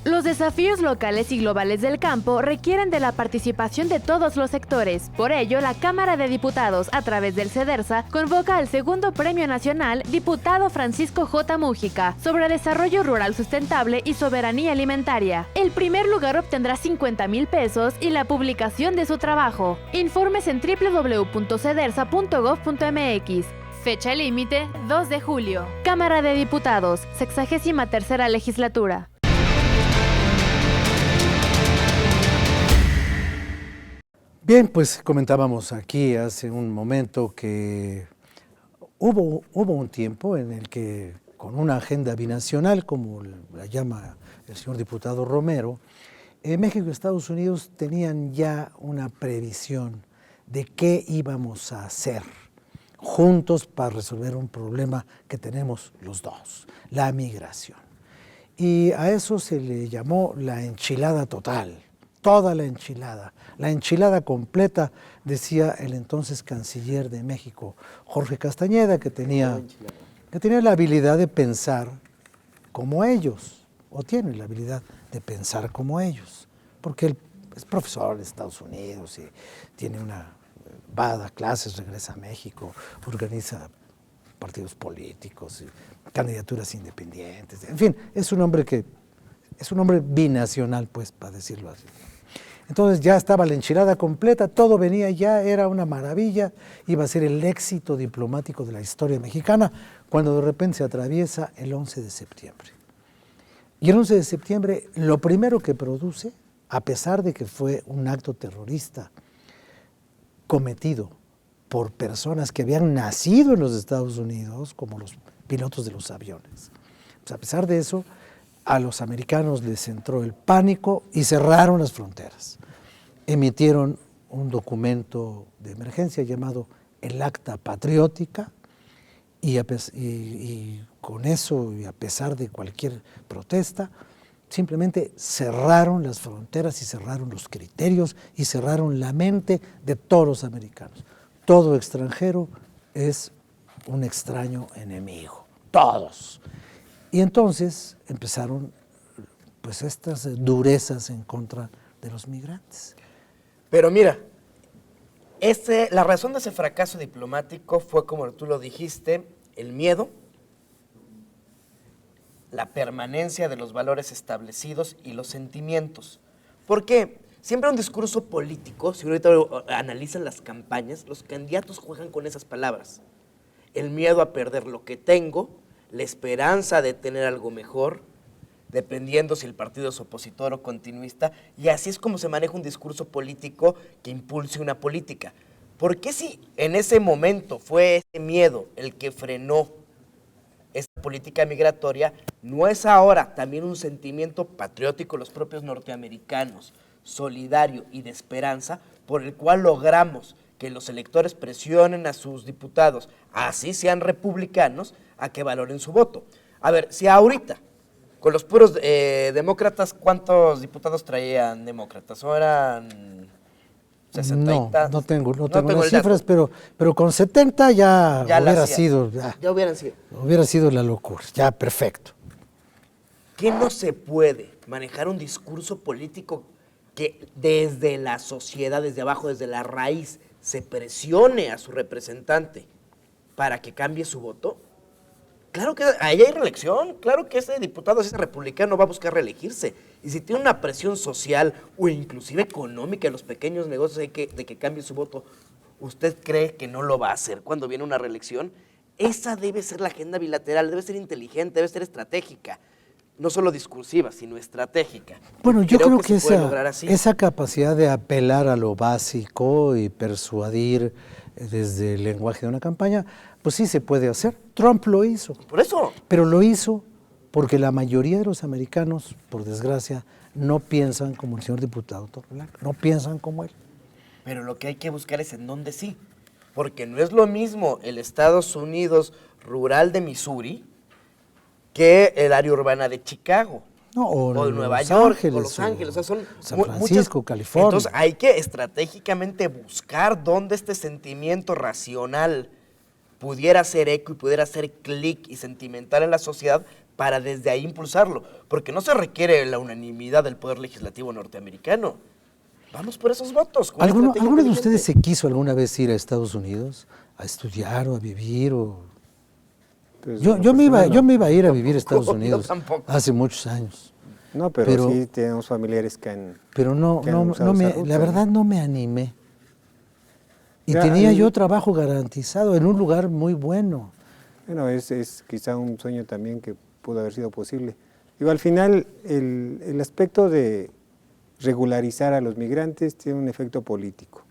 Los desafíos locales y globales del campo requieren de la participación de todos los sectores. Por ello, la Cámara de Diputados, a través del CEDERSA, convoca al segundo Premio Nacional Diputado Francisco J. Mújica sobre desarrollo rural sustentable y soberanía alimentaria. El primer lugar obtendrá 50,000 pesos y la publicación de su trabajo. Informes en www.cedersa.gov.mx. Fecha límite 2 de julio. Cámara de Diputados, 63ª legislatura. Bien, pues comentábamos aquí hace un momento que hubo un tiempo en el que con una agenda binacional, como la llama el señor diputado Romero, México y Estados Unidos tenían ya una previsión de qué íbamos a hacer juntos para resolver un problema que tenemos los dos, la migración. Y a eso se le llamó la enchilada total, toda la enchilada completa, decía el entonces canciller de México, Jorge Castañeda, que tenía la habilidad de pensar como ellos, o tiene la habilidad de pensar como ellos, porque él es profesor de Estados Unidos y tiene va a dar clases, regresa a México, organiza partidos políticos, candidaturas independientes, en fin, es un hombre binacional, pues, para decirlo así. Entonces ya estaba la enchilada completa, todo venía ya, era una maravilla, iba a ser el éxito diplomático de la historia mexicana, cuando de repente se atraviesa el 11 de septiembre. Y el 11 de septiembre lo primero que produce, a pesar de que fue un acto terrorista cometido por personas que habían nacido en los Estados Unidos, como los pilotos de los aviones, pues a pesar de eso, a los americanos les entró el pánico y cerraron las fronteras. Emitieron un documento de emergencia llamado el Acta Patriótica y con eso, y a pesar de cualquier protesta, simplemente cerraron las fronteras y cerraron los criterios y cerraron la mente de todos los americanos. Todo extranjero es un extraño enemigo, todos. Y entonces empezaron pues estas durezas en contra de los migrantes. Pero mira, la razón de ese fracaso diplomático fue, como tú lo dijiste, el miedo, la permanencia de los valores establecidos y los sentimientos. ¿Por qué? Siempre un discurso político, si ahorita analizan las campañas, los candidatos juegan con esas palabras. El miedo a perder lo que tengo, la esperanza de tener algo mejor, dependiendo si el partido es opositor o continuista, y así es como se maneja un discurso político que impulse una política. ¿Por qué si en ese momento fue ese miedo el que frenó esta política migratoria, no es ahora también un sentimiento patriótico de los propios norteamericanos, solidario y de esperanza, por el cual logramos que los electores presionen a sus diputados, así sean republicanos, a que valoren su voto? A ver, si ahorita, con los puros demócratas, ¿cuántos diputados traían demócratas? ¿O eran 60 y tantos? No tengo las cifras, pero con 70 ya hubiera sido. Ya hubieran sido. Hubiera sido la locura, ya perfecto. ¿Qué no se puede manejar un discurso político que desde la sociedad, desde abajo, desde la raíz, se presione a su representante para que cambie su voto? Claro que ahí hay reelección, claro que ese diputado, ese republicano va a buscar reelegirse. Y si tiene una presión social o inclusive económica en los pequeños negocios de que cambie su voto, ¿usted cree que no lo va a hacer cuando viene una reelección? Esa debe ser la agenda bilateral, debe ser inteligente, debe ser estratégica. No solo discursiva, sino estratégica. Bueno, yo creo que se puede lograr así. esa capacidad de apelar a lo básico y persuadir desde el lenguaje de una campaña, pues sí se puede hacer. Trump lo hizo. Por eso. Pero lo hizo porque la mayoría de los americanos, por desgracia, no piensan como el señor diputado Torreblanca, no piensan como él. Pero lo que hay que buscar es en dónde sí. Porque no es lo mismo el Estados Unidos rural de Missouri que el área urbana de Chicago. No, o de Nueva Los York, Ángeles, o Los Ángeles. O sea, son San Francisco, California. Entonces hay que estratégicamente buscar dónde este sentimiento racional pudiera hacer eco y pudiera hacer clic y sentimental en la sociedad para desde ahí impulsarlo. Porque no se requiere la unanimidad del Poder Legislativo norteamericano. Vamos por esos votos. ¿Alguno de ustedes se quiso alguna vez ir a Estados Unidos a estudiar o a vivir? Pues, yo me iba a ir a vivir a Estados Yo Unidos tampoco. hace muchos años. No, pero sí tenemos familiares que han... Pero la verdad no me animé. Y Ya, tenía yo trabajo garantizado en un lugar muy bueno. Bueno, es quizá un sueño también que pudo haber sido posible. Digo, al final, el aspecto de regularizar a los migrantes tiene un efecto político.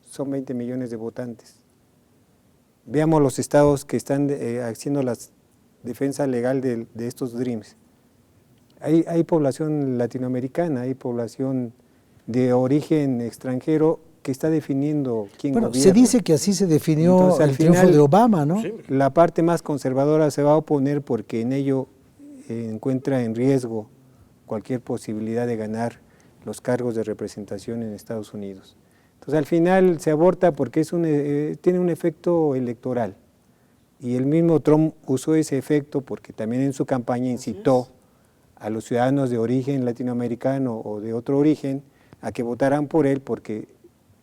Son 20 millones de votantes. Veamos los estados que están haciendo la defensa legal de estos DREAMs. Hay población latinoamericana, hay población de origen extranjero que está definiendo quién gobierna. Se dice que así se definió. Entonces, al triunfo final, de Obama, ¿no? Sí. La parte más conservadora se va a oponer porque en ello encuentra en riesgo cualquier posibilidad de ganar los cargos de representación en Estados Unidos. Entonces al final se aborta porque tiene un efecto electoral. Y el mismo Trump usó ese efecto porque también en su campaña incitó a los ciudadanos de origen latinoamericano o de otro origen a que votaran por él porque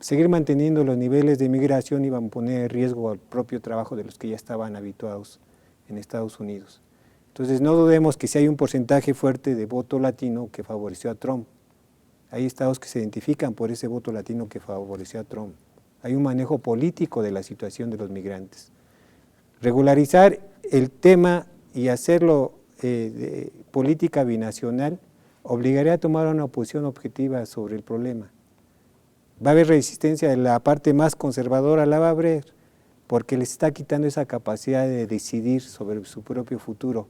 seguir manteniendo los niveles de migración iban a poner en riesgo al propio trabajo de los que ya estaban habituados en Estados Unidos. Entonces no dudemos que si hay un porcentaje fuerte de voto latino que favoreció a Trump. Hay estados que se identifican por ese voto latino que favoreció a Trump. Hay un manejo político de la situación de los migrantes. Regularizar el tema y hacerlo de política binacional obligaría a tomar una posición objetiva sobre el problema. Va a haber resistencia de la parte más conservadora, la va a haber, porque les está quitando esa capacidad de decidir sobre su propio futuro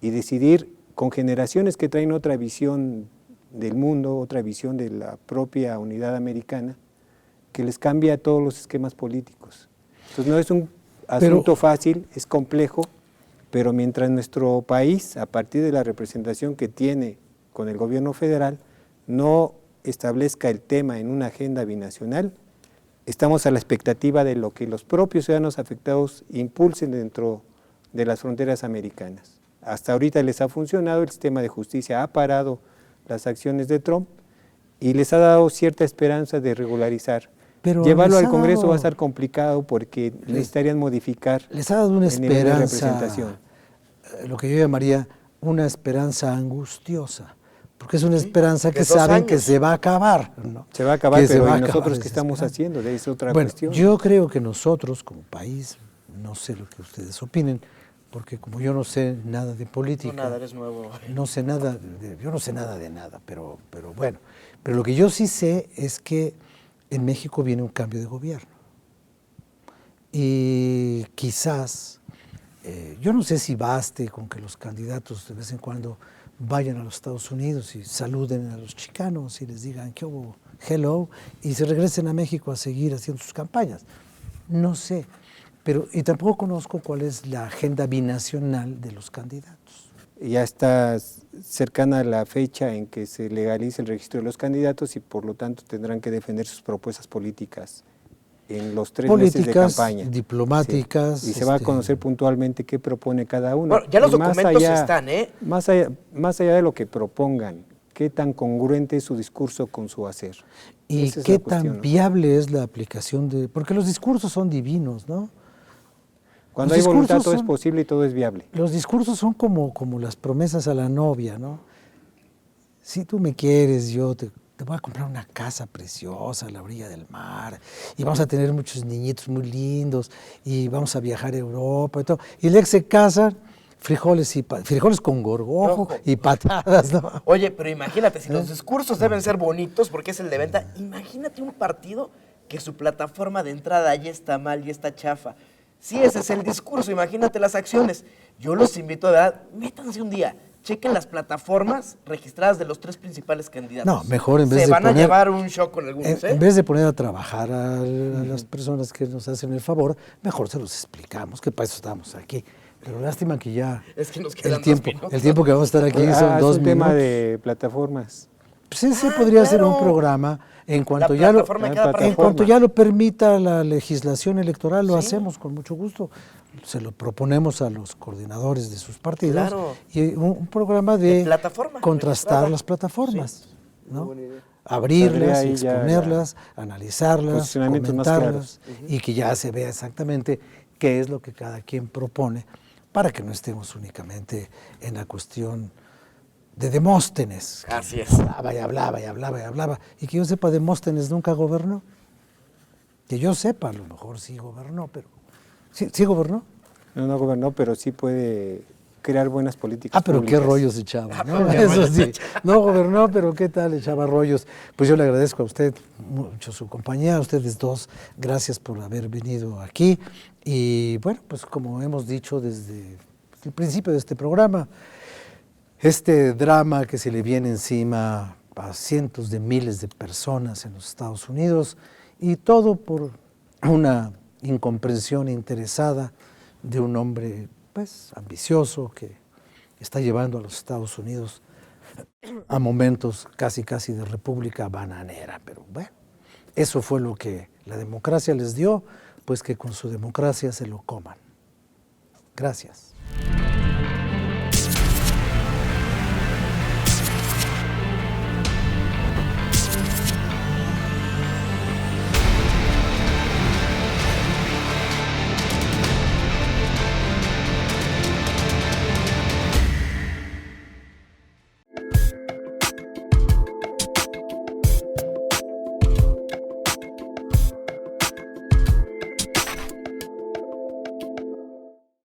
y decidir con generaciones que traen otra visión del mundo, otra visión de la propia unidad americana, que les cambia todos los esquemas políticos. Entonces no es un asunto fácil, es complejo, pero mientras nuestro país, a partir de la representación que tiene con el gobierno federal, no establezca el tema en una agenda binacional, estamos a la expectativa de lo que los propios ciudadanos afectados impulsen dentro de las fronteras americanas. Hasta ahorita les ha funcionado, el sistema de justicia ha parado las acciones de Trump y les ha dado cierta esperanza de regularizar. Pero llevarlo al Congreso va a estar complicado porque necesitarían modificar les ha dado una el nivel de esperanza, representación. Lo que yo llamaría una esperanza angustiosa, porque es una esperanza que saben que se va a acabar, ¿no? Se va a acabar, pero ¿y nosotros qué estamos haciendo? Es otra cuestión. Yo creo que nosotros como país, no sé lo que ustedes opinen, porque como yo no sé nada de política, no, nada, eres nuevo. No sé nada, yo no sé nada de nada, pero bueno, pero lo que yo sí sé es que en México viene un cambio de gobierno y quizás, yo no sé si baste con que los candidatos de vez en cuando vayan a los Estados Unidos y saluden a los chicanos y les digan que hubo hello y se regresen a México a seguir haciendo sus campañas, no sé. Y tampoco conozco cuál es la agenda binacional de los candidatos. Ya está cercana la fecha en que se legalice el registro de los candidatos y por lo tanto tendrán que defender sus propuestas políticas en los 3 meses de campaña. Diplomáticas. Sí. Y se va a conocer puntualmente qué propone cada uno. Bueno, ya los documentos están, ¿eh? Más allá de lo que propongan, qué tan congruente es su discurso con su hacer. Y qué tan viable es la aplicación porque los discursos son divinos, ¿no? Cuando Los hay voluntad discursos todo es son- posible y todo es viable. Los discursos son como las promesas a la novia, ¿no? Si tú me quieres, yo te voy a comprar una casa preciosa a la orilla del mar y vamos a tener muchos niñitos muy lindos y vamos a viajar a Europa y todo. Y el ex se casan, frijoles con gorgojo Ojo. y patadas, ¿no? Oye, pero imagínate, si los discursos deben ser bonitos porque es el de venta, imagínate un partido que su plataforma de entrada ya está mal, ya está chafa. Si ese es el discurso, imagínate las acciones. Yo los invito, de verdad, métanse un día, chequen las plataformas registradas de los 3 principales candidatos. No, mejor en vez Se de van a poner- llevar un shock con algunos, ¿eh? En vez de poner a trabajar a las personas que nos hacen el favor, mejor se los explicamos, que para eso estamos aquí. Pero lástima que ya Es que nos quedan el tiempo, 2 minutos. el tiempo que vamos a estar aquí son Es 2 un tema minutos. de plataformas. Pues ese podría ser un claro. programa en cuanto La ya lo, plataforma de cada en partido. cuanto ya lo permita la legislación electoral, lo Sí. hacemos con mucho gusto. Se lo proponemos a los coordinadores de sus partidos Claro. y un programa de De plataforma contrastar registrada. las plataformas, Sí. ¿no? Muy buena idea. Abrirlas, Saldría ahí ya exponerlas, analizarlas, posicionamientos más comentarlas y que ya se vea exactamente qué es lo que cada quien propone para que no estemos únicamente en la cuestión de Demóstenes. que Así es. Hablaba y hablaba y hablaba y hablaba. Y que yo sepa, Demóstenes nunca gobernó. Que yo sepa, a lo mejor sí gobernó, pero... ¿Sí gobernó? No gobernó, pero sí puede crear buenas políticas Pero qué públicas. rollos echaba, ¿no? pero qué Eso rollos sí. No gobernó, pero qué tal echaba rollos. Pues yo le agradezco a usted mucho su compañía, a ustedes dos, gracias por haber venido aquí. Y bueno, pues como hemos dicho desde el principio de este programa, este drama que se le viene encima a cientos de miles de personas en los Estados Unidos y todo por una incomprensión interesada de un hombre pues ambicioso que está llevando a los Estados Unidos a momentos casi de república bananera. Pero bueno, eso fue lo que la democracia les dio, pues que con su democracia se lo coman. Gracias.